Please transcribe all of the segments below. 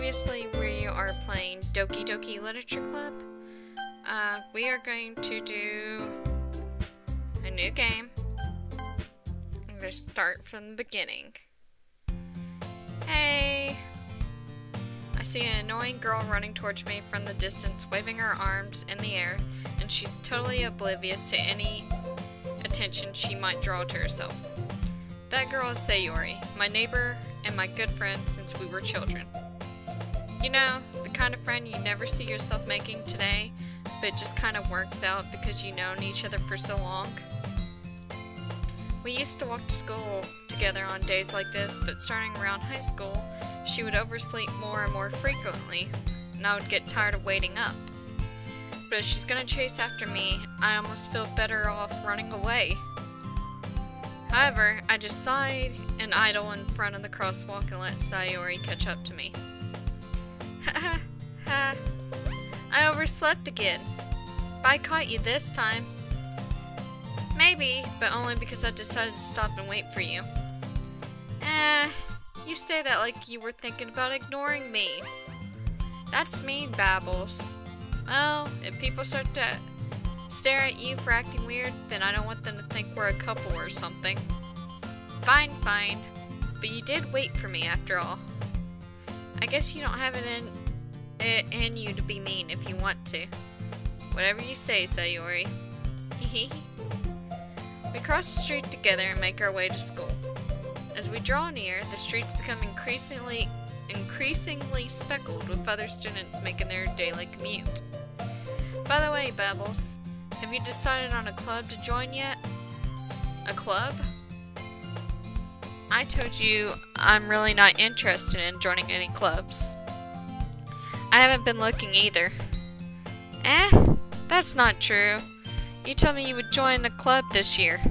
obviously we are playing Doki Doki Literature Club. We are going to do a new game. I'm going to start from the beginning. Hey! I see an annoying girl running towards me from the distance, waving her arms in the air, and she's totally oblivious to any attention she might draw to herself. That girl is Sayori, my neighbor and my good friend since we were children. You know, the kind of friend you never see yourself making today, but it just kind of works out because you've known each other for so long. We used to walk to school together on days like this, but starting around high school, she would oversleep more and more frequently, and I would get tired of waiting up. But if she's gonna chase after me, I almost feel better off running away. However, I just sighed and idle in front of the crosswalk and let Sayori catch up to me. Ha ha. I overslept again. But I caught you this time. Maybe, but only because I decided to stop and wait for you. You say that like you were thinking about ignoring me. That's mean, Babbles. Well, if people start to stare at you for acting weird, then I don't want them to think we're a couple or something. Fine, fine. But you did wait for me after all. I guess you don't have it in you to be mean if you want to. Whatever you say, Sayori. We cross the street together and make our way to school. As we draw near, the streets become increasingly speckled with other students making their daily commute. By the way, Babbles, have you decided on a club to join yet? A club? I told you I'm really not interested in joining any clubs. I haven't been looking either. That's not true. You told me you would join the club this year.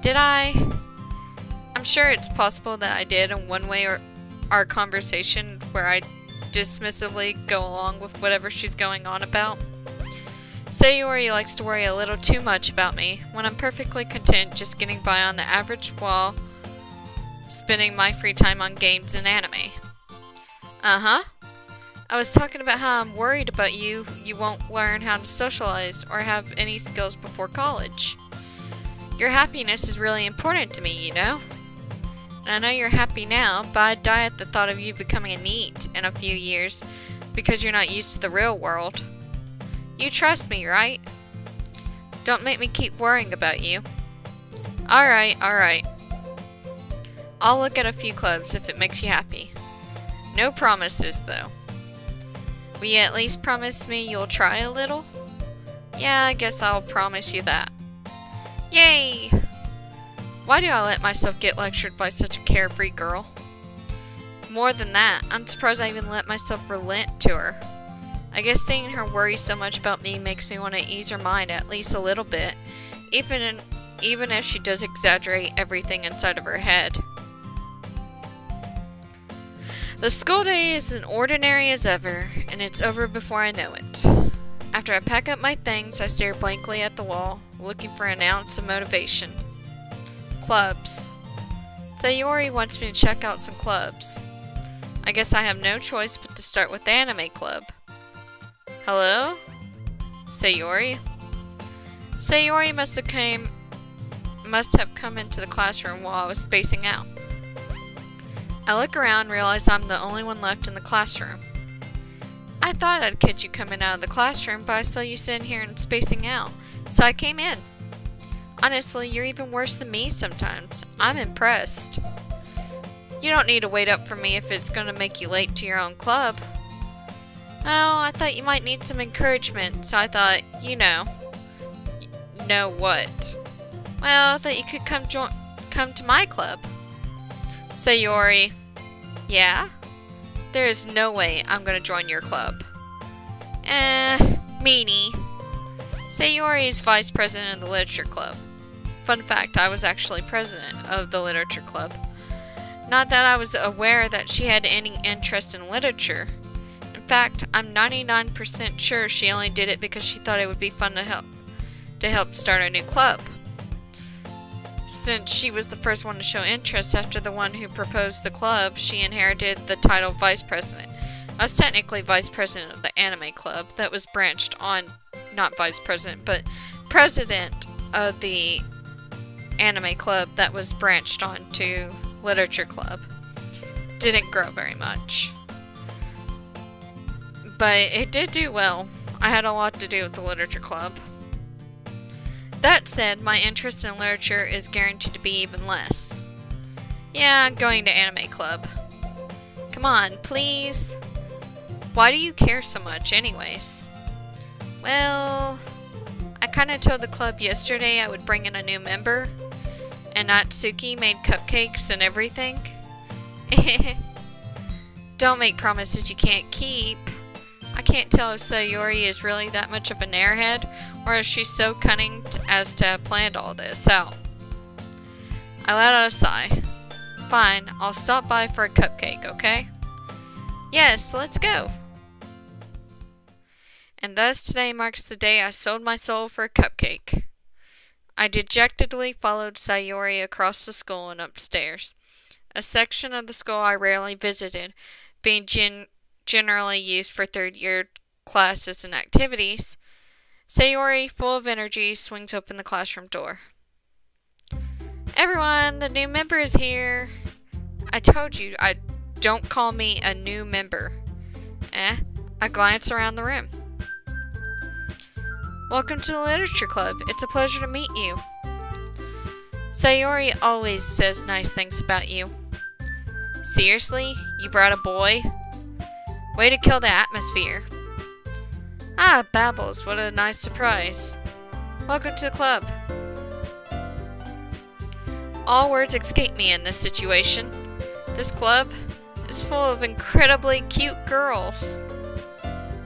Did I? I'm sure it's possible that I did in one way or our conversation where I dismissively go along with whatever she's going on about. Sayori likes to worry a little too much about me when I'm perfectly content just getting by on the average while spending my free time on games and anime. Uh-huh. I was talking about how I'm worried about you won't learn how to socialize or have any skills before college. Your happiness is really important to me, you know? And I know you're happy now, but I'd die at the thought of you becoming a NEET in a few years because you're not used to the real world. You trust me, right? Don't make me keep worrying about you. Alright, alright. I'll look at a few clubs if it makes you happy. No promises, though. Will you at least promise me you'll try a little? Yeah, I guess I'll promise you that. Yay! Why do I let myself get lectured by such a carefree girl? More than that, I'm surprised I even let myself relent to her. I guess seeing her worry so much about me makes me want to ease her mind at least a little bit, even if she does exaggerate everything inside of her head. The school day is as ordinary as ever, and it's over before I know it. After I pack up my things, I stare blankly at the wall, looking for an ounce of motivation. Clubs. Sayori wants me to check out some clubs. I guess I have no choice but to start with the anime club. Hello? Sayori? Sayori must have come into the classroom while I was spacing out. I look around and realize I'm the only one left in the classroom. I thought I'd catch you coming out of the classroom, but I saw you sitting here and spacing out, so I came in. Honestly, you're even worse than me sometimes. I'm impressed. You don't need to wait up for me if it's going to make you late to your own club. Oh, I thought you might need some encouragement, so I thought, you know. Know what? Well, I thought you could come to my club. Sayori. Yeah? There is no way I'm gonna join your club. Meanie. Sayori is vice president of the literature club. Fun fact, I was actually president of the literature club. Not that I was aware that she had any interest in literature. In fact, I'm 99% sure she only did it because she thought it would be fun to help start a new club. Since she was the first one to show interest after the one who proposed the club, she inherited the title vice president, I was technically vice president of the anime club that was branched on, not vice president, but president of the anime club that was branched on to literature club. Didn't grow very much. But it did do well. I had a lot to do with the literature club. That said, my interest in literature is guaranteed to be even less. Yeah, I'm going to anime club. Come on, please. Why do you care so much anyways? Well, I kinda told the club yesterday I would bring in a new member, and Natsuki made cupcakes and everything. Don't make promises you can't keep. I can't tell if Sayori is really that much of an airhead, or if she's so cunning as to have planned all this out. I let out a sigh. Fine, I'll stop by for a cupcake, okay? Yes, let's go. And thus today marks the day I sold my soul for a cupcake. I dejectedly followed Sayori across the school and upstairs, a section of the school I rarely visited, being generally used for third-year classes and activities. Sayori, full of energy, swings open the classroom door. Everyone, the new member is here. I told you, don't call me a new member. I glance around the room. Welcome to the Literature Club. It's a pleasure to meet you. Sayori always says nice things about you. Seriously? You brought a boy? Way to kill the atmosphere. Ah, Babbles, what a nice surprise. Welcome to the club. All words escape me in this situation. This club is full of incredibly cute girls.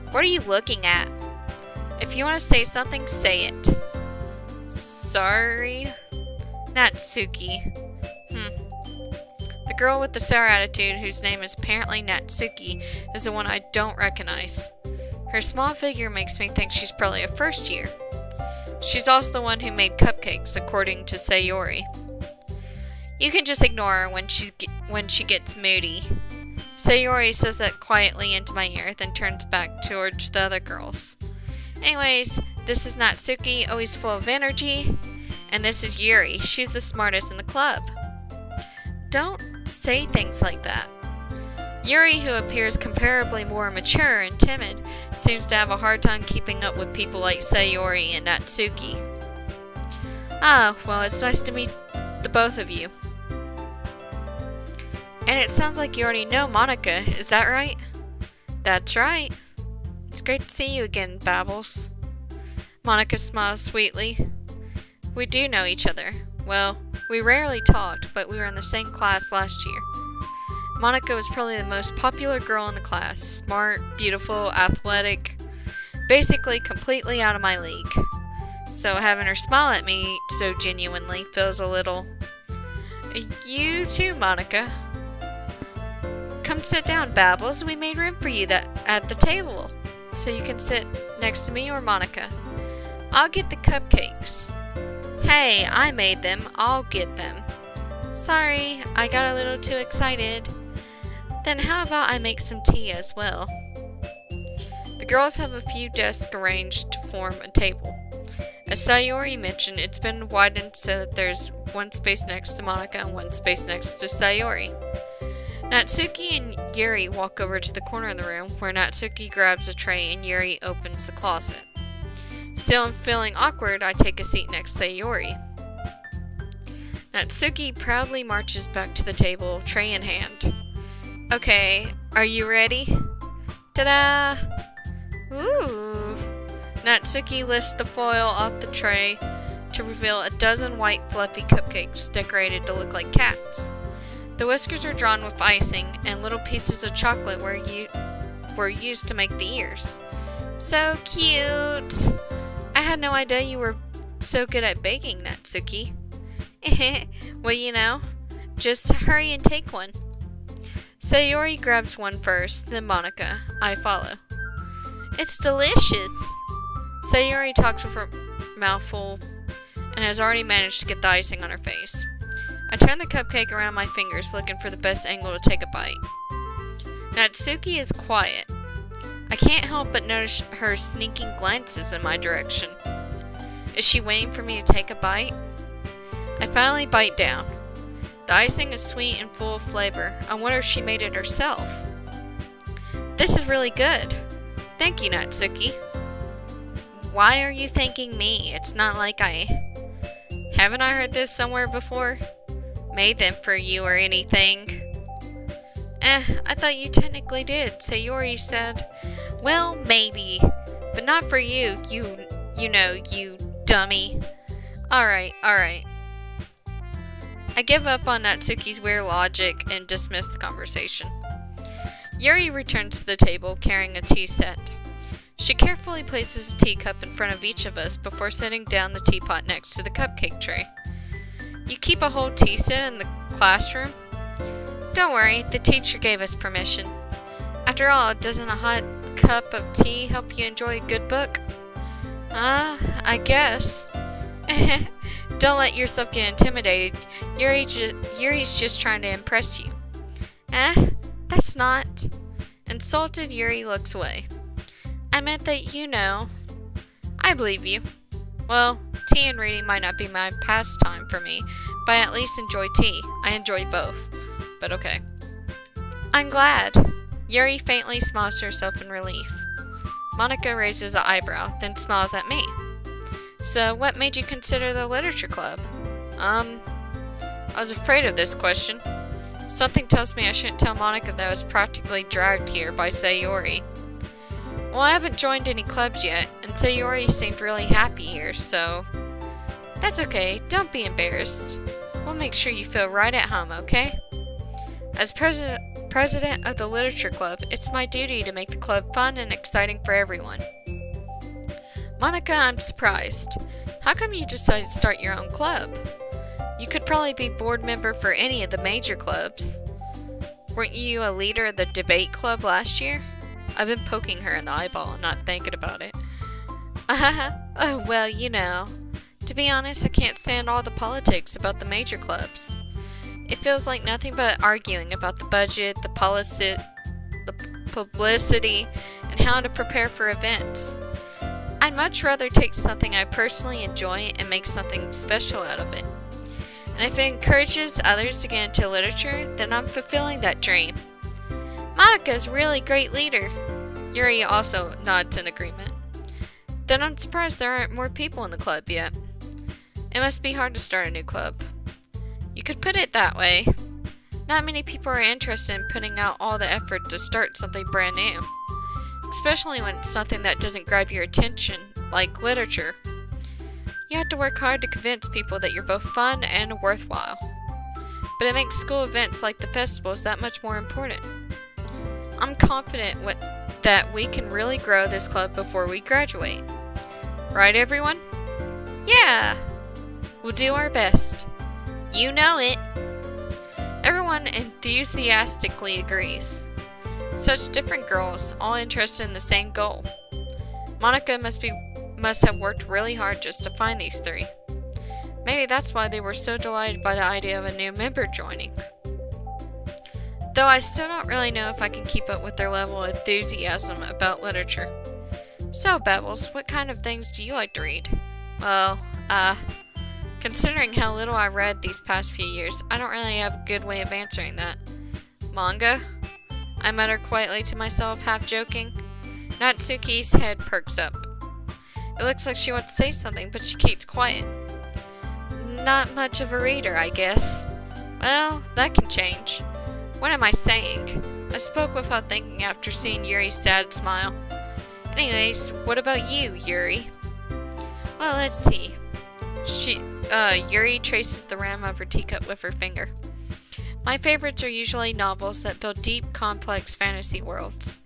What are you looking at? If you want to say something, say it. Sorry? Natsuki. The girl with the sour attitude, whose name is apparently Natsuki, is the one I don't recognize. Her small figure makes me think she's probably a first year. She's also the one who made cupcakes, according to Sayori. You can just ignore her when she gets moody. Sayori says that quietly into my ear, then turns back towards the other girls. Anyways, this is Natsuki, always full of energy, and this is Yuri. She's the smartest in the club. Don't say things like that. Yuri, who appears comparably more mature and timid, seems to have a hard time keeping up with people like Sayori and Natsuki. Ah, well, it's nice to meet the both of you. And it sounds like you already know Monika, is that right? That's right. It's great to see you again, Babbles. Monika smiles sweetly. We do know each other. Well, we rarely talked, but we were in the same class last year. Monika was probably the most popular girl in the class. Smart, beautiful, athletic. Basically completely out of my league. So having her smile at me so genuinely feels a little... You too, Monika. Come sit down, Babbles. We made room for you at the table, so you can sit next to me or Monika. I'll get the cupcakes. Hey, I made them. I'll get them. Sorry, I got a little too excited. Then how about I make some tea as well? The girls have a few desks arranged to form a table. As Sayori mentioned, it's been widened so that there's one space next to Monika and one space next to Sayori. Natsuki and Yuri walk over to the corner of the room, where Natsuki grabs a tray and Yuri opens the closet. Still feeling awkward, I take a seat next to Yuri. Natsuki proudly marches back to the table, tray in hand. Okay, are you ready? Ta-da! Ooh! Natsuki lifts the foil off the tray to reveal a dozen white fluffy cupcakes decorated to look like cats. The whiskers are drawn with icing, and little pieces of chocolate were used to make the ears. So cute! I had no idea you were so good at baking, Natsuki. Well, you know, just hurry and take one. Sayori grabs one first, then Monika. I follow. It's delicious! Sayori talks with her mouth full and has already managed to get the icing on her face. I turn the cupcake around my fingers, looking for the best angle to take a bite. Natsuki is quiet. I can't help but notice her sneaking glances in my direction. Is she waiting for me to take a bite? I finally bite down. The icing is sweet and full of flavor. I wonder if she made it herself. This is really good. Thank you, Natsuki. Why are you thanking me? It's not like Haven't I heard this somewhere before? Made them for you or anything. I thought you technically did. Sayori said, well, maybe. But not for you, you know, you dummy. Alright. I give up on Natsuki's weird logic and dismiss the conversation. Yuri returns to the table carrying a tea set. She carefully places a teacup in front of each of us before setting down the teapot next to the cupcake tray. You keep a whole tea set in the classroom? Don't worry, the teacher gave us permission. After all, doesn't a hot cup of tea help you enjoy a good book? I guess. Don't let yourself get intimidated. Yuri's just trying to impress you. That's not. Insulted, Yuri looks away. I meant that you know. I believe you. Well, tea and reading might not be my pastime for me, but I at least enjoy tea. I enjoy both. But okay. I'm glad. Yuri faintly smiles to herself in relief. Monika raises an eyebrow, then smiles at me. So, what made you consider the literature club? I was afraid of this question. Something tells me I shouldn't tell Monika that I was practically dragged here by Sayori. Well, I haven't joined any clubs yet, and Sayori seemed really happy here, so... That's okay, don't be embarrassed. We'll make sure you feel right at home, okay? As president of the literature club, it's my duty to make the club fun and exciting for everyone. Monika, I'm surprised. How come you decided to start your own club? You could probably be board member for any of the major clubs. Weren't you a leader of the debate club last year? I've been poking her in the eyeball, not thinking about it. Oh, well, you know. To be honest, I can't stand all the politics about the major clubs. It feels like nothing but arguing about the budget, the policy, the publicity, and how to prepare for events. I'd much rather take something I personally enjoy and make something special out of it. And if it encourages others to get into literature, then I'm fulfilling that dream. Monika's a really great leader. Yuri also nods in agreement. Then I'm surprised there aren't more people in the club yet. It must be hard to start a new club. You could put it that way. Not many people are interested in putting out all the effort to start something brand new. Especially when it's something that doesn't grab your attention, like literature. You have to work hard to convince people that you're both fun and worthwhile. But it makes school events like the festivals that much more important. I'm confident that we can really grow this club before we graduate. Right, everyone? Yeah! We'll do our best. You know it! Everyone enthusiastically agrees. Such different girls, all interested in the same goal. Monika must have worked really hard just to find these three. Maybe that's why they were so delighted by the idea of a new member joining. Though I still don't really know if I can keep up with their level of enthusiasm about literature. So, Bevels, what kind of things do you like to read? Well, considering how little I read these past few years, I don't really have a good way of answering that. Manga? I mutter quietly to myself, half joking. Natsuki's head perks up. It looks like she wants to say something, but she keeps quiet. Not much of a reader, I guess. Well, that can change. What am I saying? I spoke without thinking after seeing Yuri's sad smile. Anyways, what about you, Yuri? Well, let's see. Yuri traces the rim of her teacup with her finger. My favorites are usually novels that build deep, complex fantasy worlds.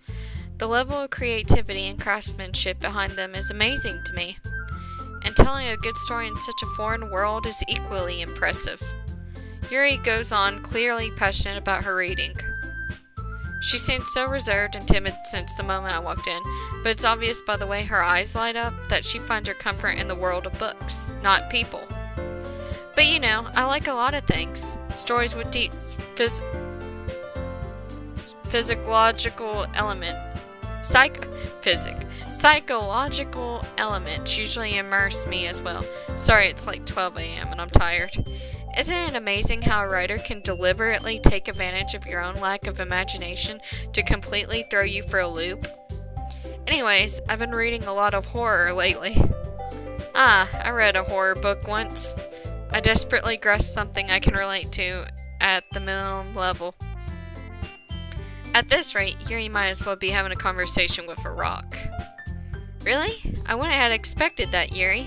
The level of creativity and craftsmanship behind them is amazing to me. And telling a good story in such a foreign world is equally impressive. Yuri goes on, clearly passionate about her reading. She seemed so reserved and timid since the moment I walked in, but it's obvious by the way her eyes light up that she finds her comfort in the world of books, not people. But you know, I like a lot of things. Stories with deep Psychological elements usually immerse me as well. Sorry, it's like 12 a.m. and I'm tired. Isn't it amazing how a writer can deliberately take advantage of your own lack of imagination to completely throw you for a loop? Anyways, I've been reading a lot of horror lately. I read a horror book once. I desperately grasped something I can relate to at the minimum level. At this rate, Yuri might as well be having a conversation with a rock. Really? I wouldn't have expected that, Yuri.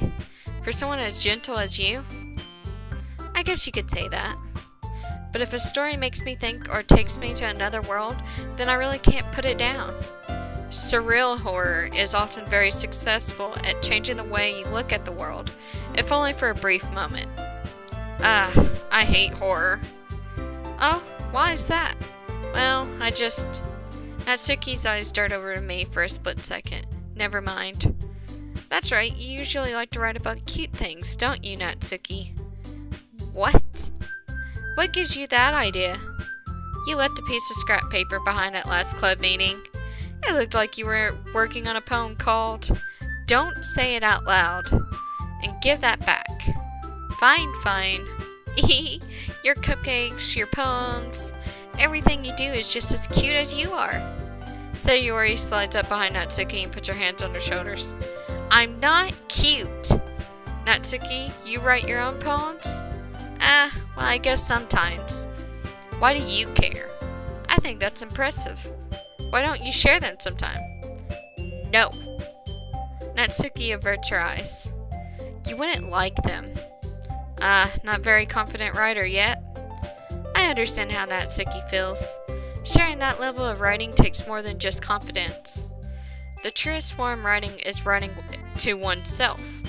For someone as gentle as you? I guess you could say that. But if a story makes me think or takes me to another world, then I really can't put it down. Surreal horror is often very successful at changing the way you look at the world, if only for a brief moment. I hate horror. Oh, why is that? Well, Natsuki's eyes dart over to me for a split second. Never mind. That's right, you usually like to write about cute things, don't you, Natsuki? What? What gives you that idea? You left a piece of scrap paper behind at last club meeting. It looked like you were working on a poem called Don't Say It Out Loud. And give that back. Fine. Your cupcakes, your poems, everything you do is just as cute as you are. Sayori slides up behind Natsuki and puts her hands on her shoulders. I'm not cute. Natsuki, you write your own poems? Well, I guess sometimes. Why do you care? I think that's impressive. Why don't you share them sometime? No. Natsuki averts her eyes. You wouldn't like them. Not very confident writer yet. I understand how Natsuki feels. Sharing that level of writing takes more than just confidence. The truest form of writing is writing to oneself.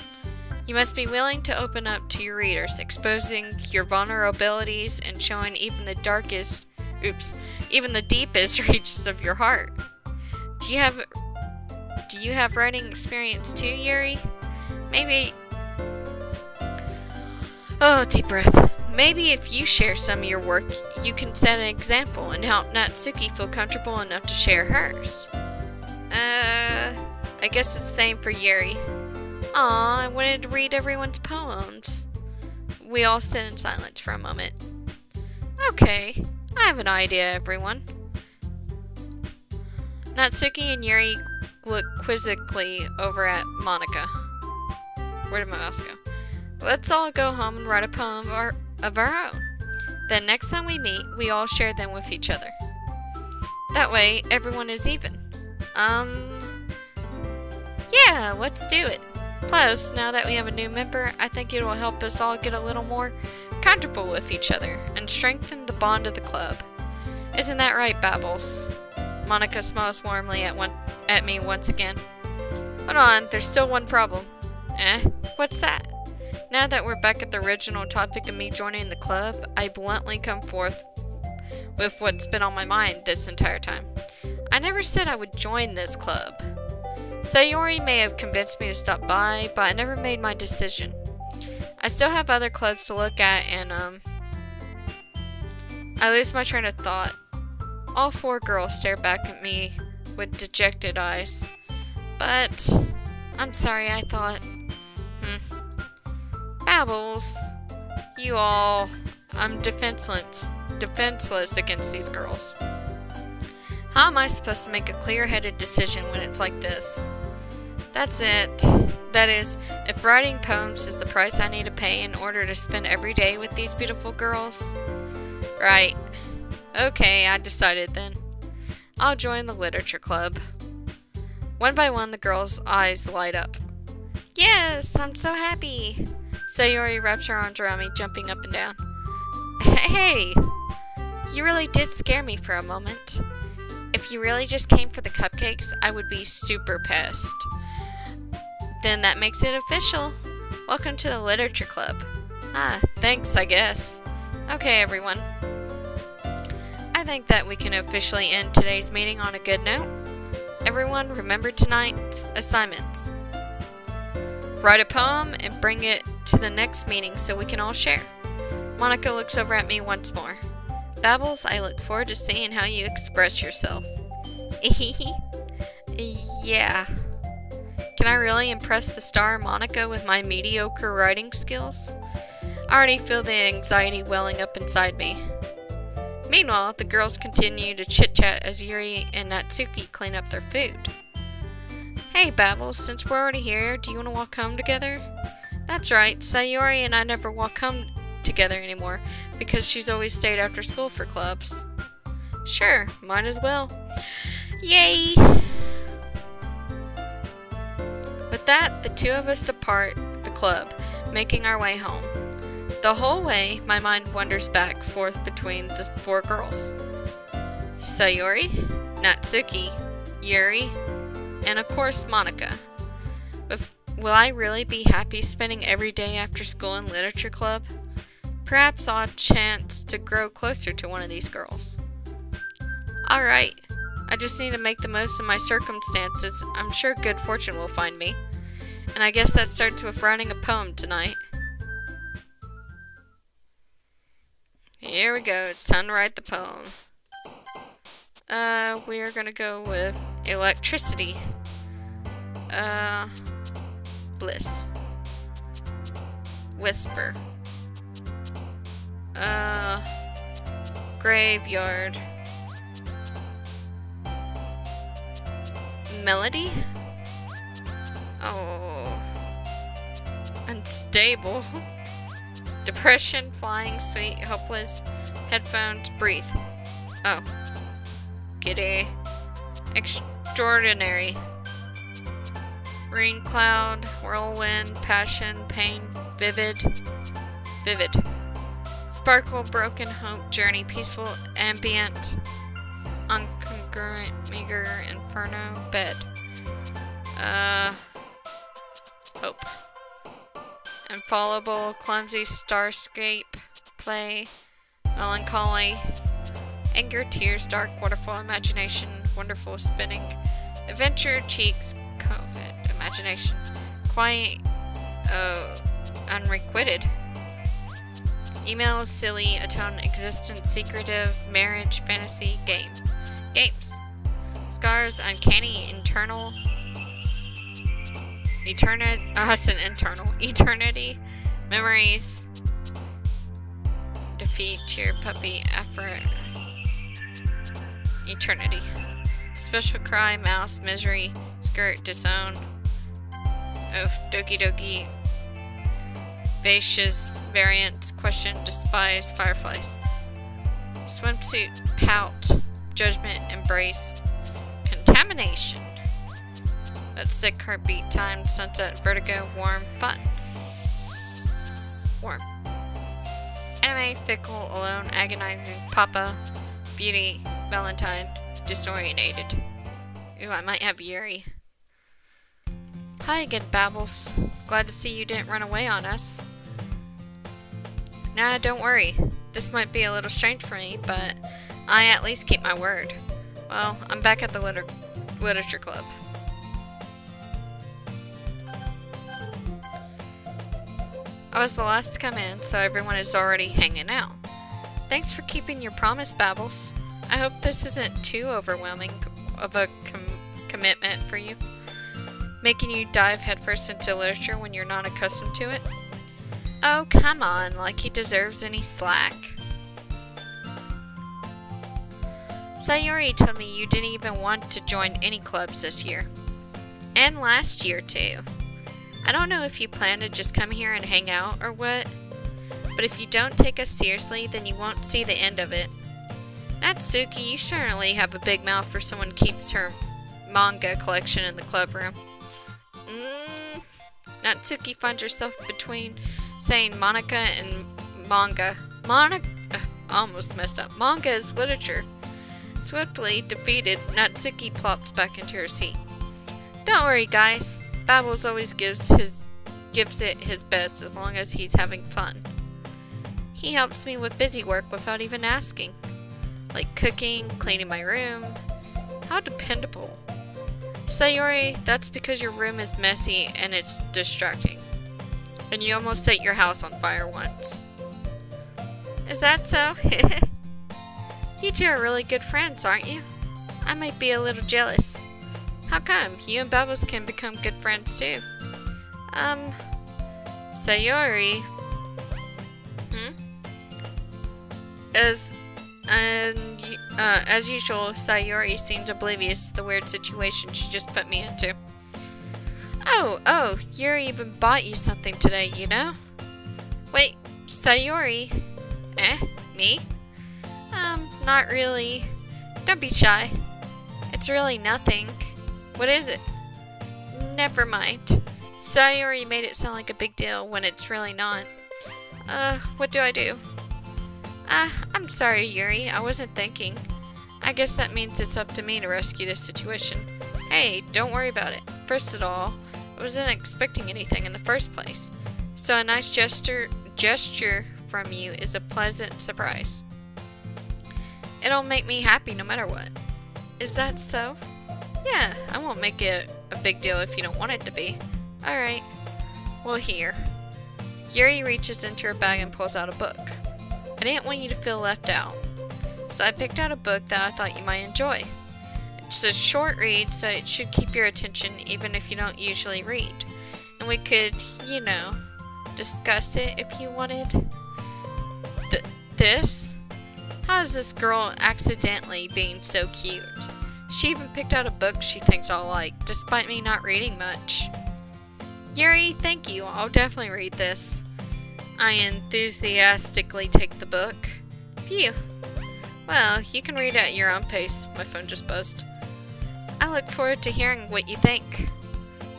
You must be willing to open up to your readers, exposing your vulnerabilities and showing even the deepest reaches of your heart. Do you have writing experience too, Yuri? Maybe... Oh, deep breath. Maybe if you share some of your work, you can set an example and help Natsuki feel comfortable enough to share hers. I guess it's the same for Yuri. Aw, I wanted to read everyone's poems. We all sit in silence for a moment. Okay, I have an idea, everyone. Natsuki and Yuri look quizzically over at Monika. Where did my mouse go? Let's all go home and write a poem of our own. Then next time we meet, we all share them with each other. That way, everyone is even. Yeah, let's do it. Plus, now that we have a new member, I think it will help us all get a little more comfortable with each other and strengthen the bond of the club. Isn't that right, Babbles? Monika smiles warmly at me once again. Hold on, there's still one problem. What's that? Now that we're back at the original topic of me joining the club, I bluntly come forth with what's been on my mind this entire time. I never said I would join this club. Sayori may have convinced me to stop by, but I never made my decision. I still have other clubs to look at, and I lose my train of thought. All four girls stare back at me with dejected eyes. But I'm sorry, I thought. Babbles. You all. I'm defenseless against these girls. How am I supposed to make a clear-headed decision when it's like this? That's it. That is, if writing poems is the price I need to pay in order to spend every day with these beautiful girls. Right. Okay, I decided then. I'll join the literature club. One by one, the girls' eyes light up. Yes, I'm so happy. Sayori wraps her arms around me, jumping up and down. Hey! You really did scare me for a moment. If you really just came for the cupcakes, I would be super pissed. Then that makes it official. Welcome to the literature club. Thanks, I guess. Okay, everyone. I think that we can officially end today's meeting on a good note. Everyone, remember tonight's assignments. Write a poem and bring it to the next meeting so we can all share. Monika looks over at me once more. Babbles, I look forward to seeing how you express yourself. Yeah. Can I really impress the star Monica with my mediocre writing skills? I already feel the anxiety welling up inside me. Meanwhile, the girls continue to chit-chat as Yuri and Natsuki clean up their food. Hey Babbles, since we're already here, do you want to walk home together? That's right, Sayori and I never walk home together anymore because she's always stayed after school for clubs. Sure, might as well. Yay! With that, the two of us depart the club, making our way home. The whole way, my mind wanders back and forth between the four girls. Sayori, Natsuki, Yuri, and of course Monica. Will I really be happy spending every day after school in literature club? Perhaps I'll have a chance to grow closer to one of these girls. Alright, I just need to make the most of my circumstances. I'm sure good fortune will find me. And I guess that starts with writing a poem tonight. Here we go, it's time to write the poem. We are gonna go with electricity. Bliss. Whisper. Graveyard. Melody? Oh. Unstable. Depression, flying, sweet, hopeless, headphones, breathe. Oh. Giddy. Extraordinary. Rain cloud, whirlwind, passion, pain, vivid. Vivid. Sparkle, broken, hope, journey, peaceful, ambient, uncongruent, meager, inferno, bed. Hope. Infallible, clumsy, starscape, play, melancholy, anger, tears, dark, waterfall, imagination, wonderful, spinning, adventure, cheeks, COVID, imagination, quiet, unrequited, email, silly, atone, existence, secretive, marriage, fantasy, game, games, scars, uncanny, internal, eternity, memories, defeat, your puppy, effort, eternity, special cry, mouse, misery, skirt, disown, Doki Doki, vacious, variant, question, despise, fireflies, swimsuit, pout, judgment, embrace, contamination. That's sick, heartbeat, time, sunset, vertigo, warm, fun. Warm. Anime, fickle, alone, agonizing, papa, beauty, valentine, disorientated. Ooh, I might have Yuri. Hi again, Babbles. Glad to see you didn't run away on us. Nah, don't worry. This might be a little strange for me, but I at least keep my word. Well, I'm back at the literature club. I was the last to come in, so everyone is already hanging out. Thanks for keeping your promise, Babbles. I hope this isn't too overwhelming of a commitment for you, making you dive headfirst into literature when you're not accustomed to it. Oh, come on, like he deserves any slack. Sayori told me you didn't even want to join any clubs this year. And last year, too. I don't know if you plan to just come here and hang out or what, but if you don't take us seriously, then you won't see the end of it. Natsuki, you certainly have a big mouth for someone who keeps her manga collection in the club room. Natsuki finds herself between saying Monica and manga. Almost messed up. Manga is literature. Swiftly defeated, Natsuki plops back into her seat. Don't worry, guys. Babbles always gives it his best as long as he's having fun. He helps me with busy work without even asking. Like cooking, cleaning my room. How dependable. Sayori, that's because your room is messy and it's distracting. And you almost set your house on fire once. Is that so? You two are really good friends, aren't you? I might be a little jealous. How come? You and Bubbles can become good friends too. Sayori. As usual, Sayori seemed oblivious to the weird situation she just put me into. Oh, Yuri even bought you something today, you know? Wait, Sayori? Me? Not really. Don't be shy. It's really nothing. What is it? Never mind. Sayori made it sound like a big deal when it's really not. What do I do? I'm sorry, Yuri. I wasn't thinking. I guess that means it's up to me to rescue this situation. Hey, don't worry about it. First of all, I wasn't expecting anything in the first place. So a nice gesture from you is a pleasant surprise. It'll make me happy no matter what. Is that so? Yeah, I won't make it a big deal if you don't want it to be. Alright. Well, here. Yuri reaches into her bag and pulls out a book. I didn't want you to feel left out, so I picked out a book that I thought you might enjoy. It's a short read, so it should keep your attention even if you don't usually read. And we could, you know, discuss it if you wanted. This? How is this girl accidentally being so cute? She even picked out a book she thinks I'll like, despite me not reading much. Yuri, thank you. I'll definitely read this. I enthusiastically take the book. Phew. Well, you can read at your own pace. My phone just buzzed. I look forward to hearing what you think.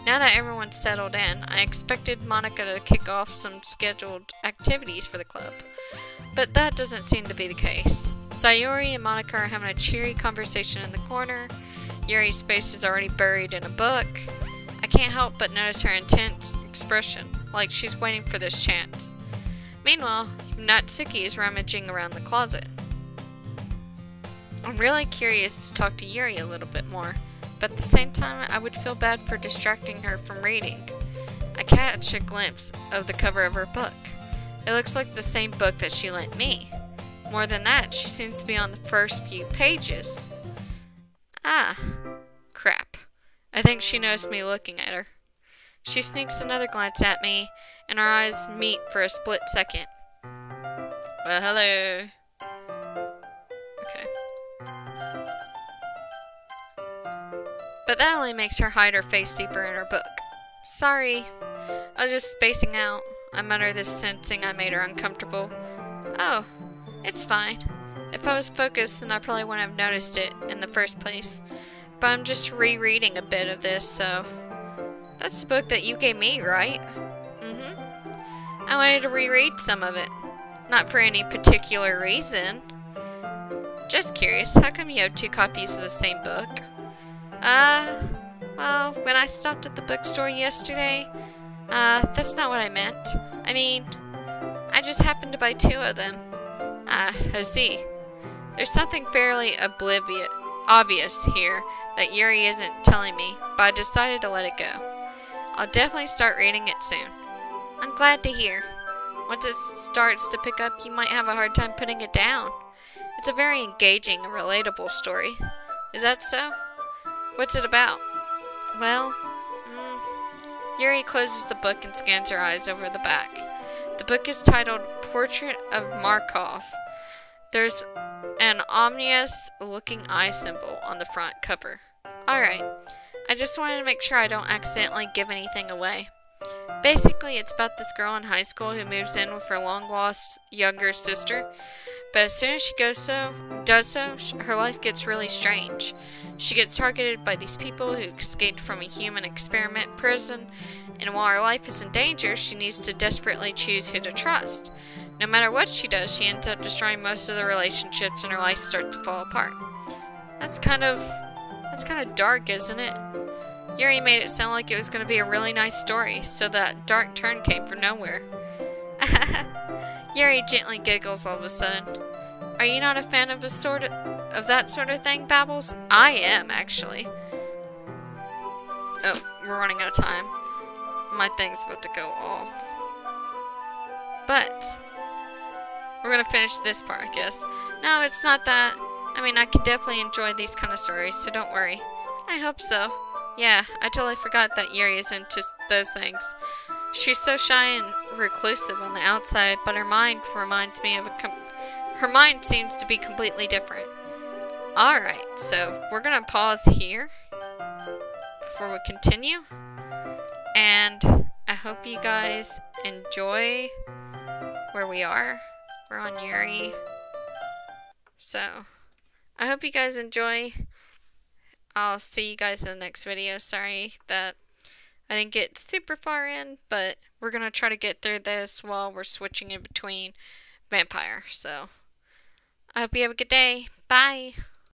Now that everyone's settled in, I expected Monica to kick off some scheduled activities for the club. But that doesn't seem to be the case. Sayori and Monica are having a cheery conversation in the corner. Yuri's face is already buried in a book. I can't help but notice her intense expression, like she's waiting for this chance. Meanwhile, Natsuki is rummaging around the closet. I'm really curious to talk to Yuri a little bit more, but at the same time, I would feel bad for distracting her from reading. I catch a glimpse of the cover of her book. It looks like the same book that she lent me. More than that, she seems to be on the first few pages. Ah, crap. I think she noticed me looking at her. She sneaks another glance at me, and our eyes meet for a split second. Well, hello. Okay. But that only makes her hide her face deeper in her book. Sorry. I was just spacing out. I mutter this, sensing I made her uncomfortable. Oh, it's fine. If I was focused, then I probably wouldn't have noticed it in the first place. But I'm just rereading a bit of this, so... That's the book that you gave me, right? I wanted to reread some of it. Not for any particular reason. Just curious, how come you have 2 copies of the same book? Well, when I stopped at the bookstore yesterday, that's not what I meant. I mean, I just happened to buy 2 of them. I see. There's something fairly obvious here that Yuri isn't telling me, but I decided to let it go. I'll definitely start reading it soon. I'm glad to hear. Once it starts to pick up, you might have a hard time putting it down. It's a very engaging and relatable story. Is that so? What's it about? Well, Yuri closes the book and scans her eyes over the back. The book is titled Portrait of Markov. There's an ominous-looking eye symbol on the front cover. Alright, I just wanted to make sure I don't accidentally give anything away. Basically, it's about this girl in high school who moves in with her long-lost younger sister. But as soon as she does so, her life gets really strange. She gets targeted by these people who escaped from a human experiment prison, and while her life is in danger, she needs to desperately choose who to trust. No matter what she does, she ends up destroying most of the relationships and her life starts to fall apart. That's kind of dark, isn't it? Yuri made it sound like it was going to be a really nice story, so that dark turn came from nowhere. Yuri gently giggles all of a sudden. Are you not a fan of that sort of thing, Babbles? I am, actually. Oh, we're running out of time. My thing's about to go off. But we're gonna finish this part, I guess. No, it's not that. I mean, I could definitely enjoy these kind of stories, so don't worry. I hope so. Yeah, I totally forgot that Yuri is into those things. She's so shy and reclusive on the outside, but her mind reminds me of her mind seems to be completely different. Alright, so we're gonna pause here before we continue. And I hope you guys enjoy where we are. We're on Yuri. So, I hope you guys enjoy. I'll see you guys in the next video. Sorry that I didn't get super far in, but we're going to try to get through this while we're switching in between vampire. So, I hope you have a good day. Bye!